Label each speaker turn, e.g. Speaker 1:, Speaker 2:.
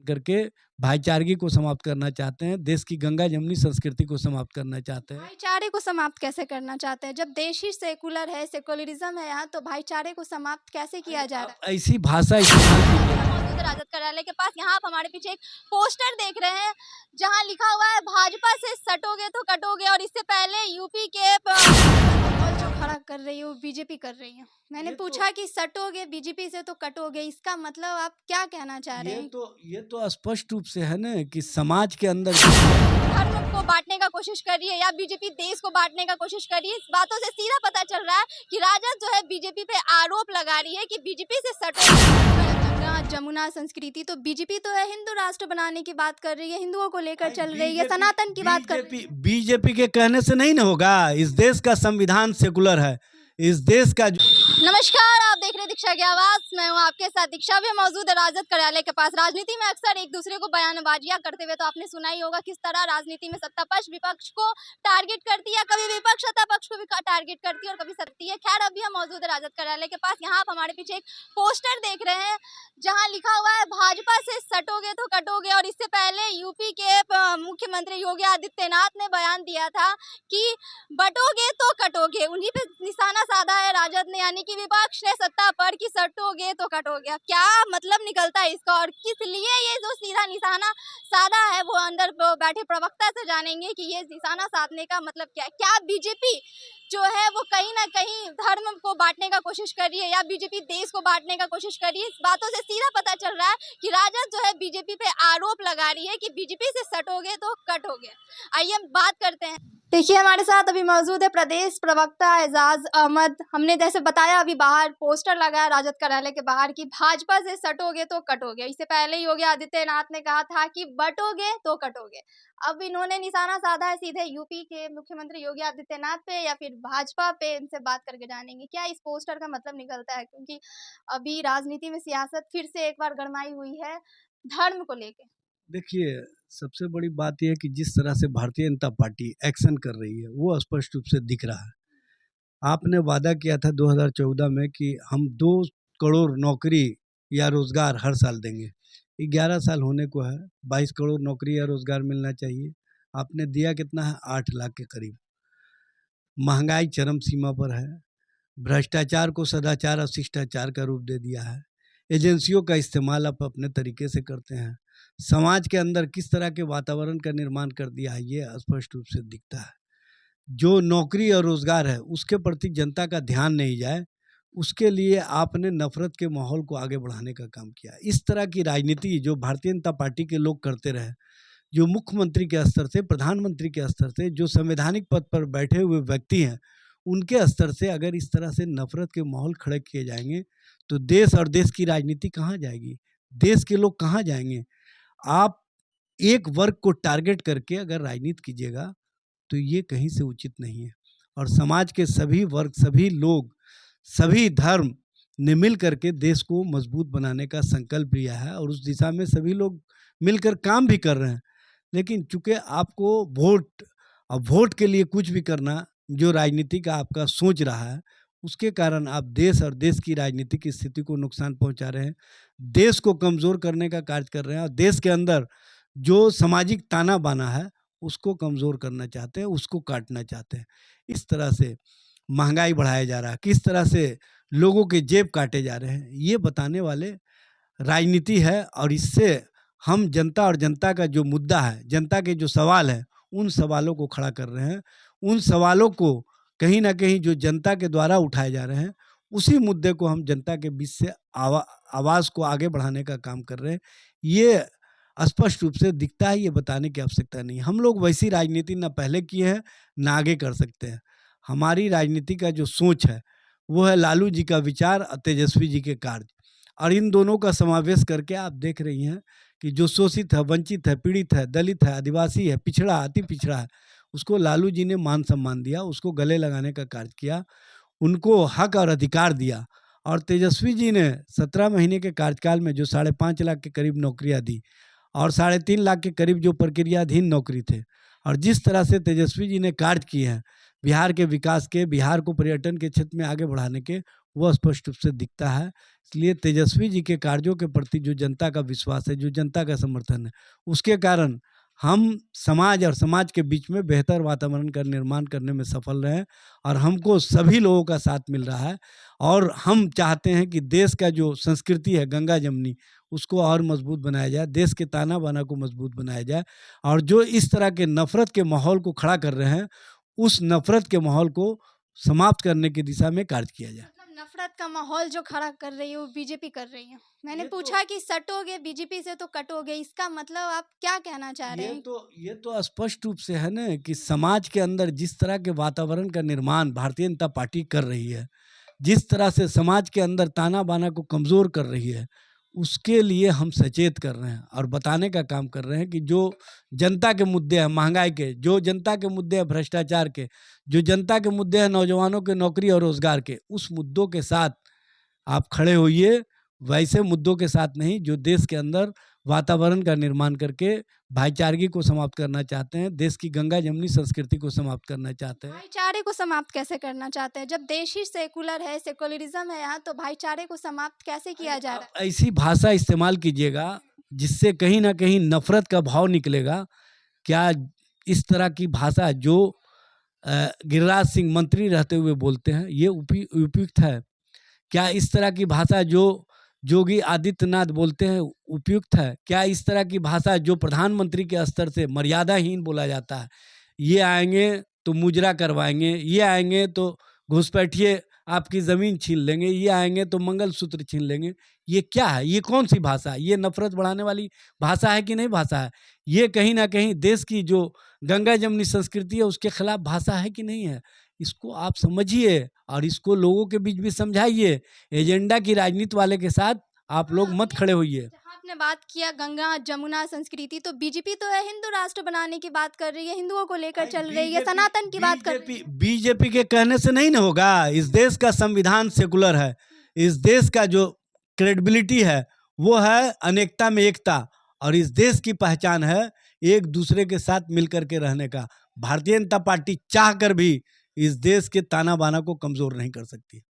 Speaker 1: करके भाईचारगी को समाप्त करना चाहते हैं, देश की गंगा जमुनी संस्कृति को समाप्त करना चाहते हैं।
Speaker 2: भाईचारे को समाप्त कैसे करना चाहते हैं? जब देश ही सेकुलर है, सेकुलरिज्म है यहाँ, तो भाईचारे को समाप्त कैसे किया जा रहा है?
Speaker 1: ऐसी भाषा इस्तेमाल कीजिए।
Speaker 2: मौजूद राजद कार्यालय के पास, यहाँ आप हमारे पीछे एक पोस्टर देख रहे हैं जहाँ लिखा हुआ है भाजपा से सटोगे तो कटोगे, और इससे पहले यूपी के माहौल जो खड़ा कर रही है वो बीजेपी कर रही है। मैंने पूछा कि सटोगे बीजेपी से तो कटोगे, इसका मतलब आप क्या कहना चाह रहे हैं?
Speaker 1: ये तो स्पष्ट रूप से है ना कि समाज के अंदर
Speaker 2: धर्म को बांटने का कोशिश कर रही है या बीजेपी देश को बांटने का कोशिश कर रही है। इस बातों से सीधा पता चल रहा है कि राजद जो है बीजेपी पे आरोप लगा रही है कि बीजेपी से गंगा जमुना संस्कृति, तो बीजेपी तो है हिंदू राष्ट्र बनाने की बात कर रही है, हिंदुओं को लेकर चल रही है, सनातन की बात कर रही है।
Speaker 1: बीजेपी के कहने से नहीं ना होगा। इस देश का संविधान सेकुलर है। इस देश का
Speaker 2: नमस्कार, आप देख रहे हैं दीक्षा की आवाज। मैं हूं आपके साथ दीक्षा। भी मौजूद है राजद कार्यालय के पास। राजनीति में अक्सर एक दूसरे को बयानबाजियां करते हुए तो आपने सुना ही होगा किस तरह राजनीति में सत्ता पक्ष विपक्ष को टारगेट करती है, कभी विपक्ष सत्ता पक्ष को भी टारगेट करती है और कभी सत्ती है। खैर, अभी हम मौजूद है राजद कार्यालय के पास। यहाँ आप हमारे पीछे एक पोस्टर देख रहे हैं जहाँ लिखा हुआ है भाजपा से सटोगे तो कटोगे, और इससे पहले यूपी के मुख्यमंत्री योगी आदित्यनाथ ने बयान दिया था कि बटोगे तो कटोगे। उन्हीं पे निशाना साधा है राजद ने, यानी कि विपक्ष ने सत्ता पर कि सटोगे तो कटोगे। क्या मतलब निकलता है इसका और किस लिए ये जो सीधा निशाना साधा है वो अंदर बैठे प्रवक्ता से जानेंगे कि ये निशाना साधने का मतलब क्या है। क्या बीजेपी जो है वो कहीं ना कहीं धर्म को बांटने का कोशिश कर रही है या बीजेपी देश को बांटने का कोशिश कर रही है? इस बातों से सीधा पता चल रहा है कि राजद जो है बीजेपी पे आरोप लगा रही है कि बीजेपी से सटोगे तो कटोगे। आइए हम बात करते हैं। देखिए, हमारे साथ अभी मौजूद है प्रदेश प्रवक्ता एजाज अहमद। हमने जैसे बताया अभी बाहर पोस्टर लगा है राजद कार्यालय के बाहर कि भाजपा से सटोगे तो कटोगे। इससे पहले योगी आदित्यनाथ ने कहा था कि बटोगे तो कटोगे। अब इन्होंने निशाना साधा है सीधे यूपी के मुख्यमंत्री योगी आदित्यनाथ पे या फिर भाजपा पे। इनसे बात करके जानेंगे क्या इस पोस्टर का मतलब निकलता है, क्योंकि अभी राजनीति में सियासत फिर से एक बार गरमाई हुई है धर्म को लेके।
Speaker 1: देखिए, सबसे बड़ी बात यह है कि जिस तरह से भारतीय जनता पार्टी एक्शन कर रही है वो स्पष्ट रूप से दिख रहा है। आपने वादा किया था 2014 में कि हम 2 करोड़ नौकरी या रोजगार हर साल देंगे। 11 साल होने को है, 22 करोड़ नौकरी या रोजगार मिलना चाहिए। आपने दिया कितना है? 8 लाख के करीब। महंगाई चरम सीमा पर है। भ्रष्टाचार को सदाचार और शिष्टाचार का रूप दे दिया है। एजेंसियों का इस्तेमाल आप अपने तरीके से करते हैं। समाज के अंदर किस तरह के वातावरण का निर्माण कर दिया है ये स्पष्ट रूप से दिखता है। जो नौकरी और रोजगार है उसके प्रति जनता का ध्यान नहीं जाए, उसके लिए आपने नफरत के माहौल को आगे बढ़ाने का काम किया। इस तरह की राजनीति जो भारतीय जनता पार्टी के लोग करते रहे, जो मुख्यमंत्री के स्तर से, प्रधानमंत्री के स्तर से, जो संवैधानिक पद पर बैठे हुए व्यक्ति हैं, उनके स्तर से अगर इस तरह से नफरत के माहौल खड़े किए जाएंगे तो देश और देश की राजनीति कहाँ जाएगी? देश के लोग कहाँ जाएंगे? आप एक वर्ग को टारगेट करके अगर राजनीति कीजिएगा तो ये कहीं से उचित नहीं है। और समाज के सभी वर्ग, सभी लोग, सभी धर्म ने मिल करके देश को मजबूत बनाने का संकल्प लिया है और उस दिशा में सभी लोग मिलकर काम भी कर रहे हैं। लेकिन चूंकि आपको वोट के लिए कुछ भी करना जो राजनीति का आपका सोच रहा है, उसके कारण आप देश और देश की राजनीतिक स्थिति को नुकसान पहुंचा रहे हैं, देश को कमज़ोर करने का कार्य कर रहे हैं और देश के अंदर जो सामाजिक ताना बाना है उसको कमज़ोर करना चाहते हैं, उसको काटना चाहते हैं। इस तरह से महंगाई बढ़ाया जा रहा है, किस तरह से लोगों के जेब काटे जा रहे हैं, ये बताने वाले राजनीति है। और इससे हम जनता और जनता का जो मुद्दा है, जनता के जो सवाल है, उन सवालों को खड़ा कर रहे हैं। उन सवालों को कहीं ना कहीं जो जनता के द्वारा उठाए जा रहे हैं, उसी मुद्दे को हम जनता के बीच से आवाज़ को आगे बढ़ाने का काम कर रहे हैं। ये स्पष्ट रूप से दिखता है, ये बताने की आवश्यकता नहीं। हम लोग वैसी राजनीति ना पहले किए हैं ना आगे कर सकते हैं। हमारी राजनीति का जो सोच है वो है लालू जी का विचार और तेजस्वी जी के कार्य, और इन दोनों का समावेश करके आप देख रही हैं कि जो शोषित है, वंचित है, पीड़ित है, दलित है, आदिवासी है, पिछड़ा, अति पिछड़ा है, उसको लालू जी ने मान सम्मान दिया, उसको गले लगाने का कार्य किया, उनको हक और अधिकार दिया। और तेजस्वी जी ने 17 महीने के कार्यकाल में जो 5.5 लाख के करीब नौकरियां दी और 3.5 लाख के करीब जो प्रक्रियाधीन नौकरी थे, और जिस तरह से तेजस्वी जी ने कार्य किए हैं बिहार के विकास के, बिहार को पर्यटन के क्षेत्र में आगे बढ़ाने के, वो स्पष्ट रूप से दिखता है। इसलिए तेजस्वी जी के कार्यों के प्रति जो जनता का विश्वास है, जो जनता का समर्थन है, उसके कारण हम समाज और समाज के बीच में बेहतर वातावरण का निर्माण करने में सफल रहे और हमको सभी लोगों का साथ मिल रहा है। और हम चाहते हैं कि देश का जो संस्कृति है गंगा जमनी, उसको और मजबूत बनाया जाए, देश के ताना बाना को मजबूत बनाया जाए। और जो इस तरह के नफ़रत के माहौल को खड़ा कर रहे हैं, उस नफ़रत के माहौल को समाप्त करने की दिशा में कार्य किया जाए।
Speaker 2: मतलब नफरत का माहौल जो खड़ा कर रही है वो बीजेपी कर रही है। मैंने
Speaker 1: ये तो
Speaker 2: पूछा कि सटोगे बीजेपी से तो कटोगे, इसका मतलब आप क्या कहना चाह रहे हैं?
Speaker 1: ये तो स्पष्ट रूप से है ना कि समाज के अंदर जिस तरह के वातावरण का निर्माण भारतीय जनता पार्टी कर रही है, जिस तरह से समाज के अंदर ताना बाना को कमज़ोर कर रही है, उसके लिए हम सचेत कर रहे हैं और बताने का काम कर रहे हैं कि जो जनता के मुद्दे हैं महंगाई के, जो जनता के मुद्दे हैं भ्रष्टाचार के, जो जनता के मुद्दे हैं नौजवानों के नौकरी और रोजगार के, उस मुद्दों के साथ आप खड़े होइए। वैसे मुद्दों के साथ नहीं जो देश के अंदर वातावरण का निर्माण करके भाईचारगी को समाप्त करना चाहते हैं, देश की गंगा जमनी संस्कृति को समाप्त करना चाहते हैं।
Speaker 2: भाईचारे को समाप्त कैसे करना चाहते हैं? जब देश ही सेकुलर है, सेकुलरिज्म है यहाँ, तो भाईचारे को समाप्त कैसे किया जा रहा
Speaker 1: आप ऐसी भाषा इस्तेमाल कीजिएगा जिससे कहीं ना कहीं नफरत का भाव निकलेगा। क्या इस तरह की भाषा जो गिरिराज सिंह मंत्री रहते हुए बोलते हैं ये उपयुक्त है? क्या इस तरह की भाषा जो योगी आदित्यनाथ बोलते हैं उपयुक्त है? क्या इस तरह की भाषा जो प्रधानमंत्री के स्तर से मर्यादाहीन बोला जाता है, ये आएंगे तो मुजरा करवाएंगे, ये आएंगे तो घुसपैठिए आपकी ज़मीन छीन लेंगे, ये आएंगे तो मंगलसूत्र छीन लेंगे, ये क्या है? ये कौन सी भाषा है? ये नफरत बढ़ाने वाली भाषा है कि नहीं भाषा है? ये कहीं ना कहीं देश की जो गंगा जमनी संस्कृति है उसके खिलाफ भाषा है कि नहीं है? इसको आप समझिए और इसको लोगों के बीच भी समझाइए। एजेंडा की राजनीति वाले के साथ आप लोग मत खड़े होइए।
Speaker 2: जहाँ आपने बात किया गंगा जमुना संस्कृति, तो बीजेपी तो है हिंदू राष्ट्र बनाने की बात कर रही है, हिंदुओं को लेकर चल रही है, सनातन की बात कर रही है।
Speaker 1: बीजेपी के कहने से नहीं ना होगा। इस देश का संविधान सेकुलर है। इस देश का जो क्रेडिबिलिटी है वो है अनेकता में एकता, और इस देश की पहचान है एक दूसरे के साथ मिलकर के रहने का। भारतीय जनता पार्टी चाह कर भी इस देश के ताना बाना को कमजोर नहीं कर सकती।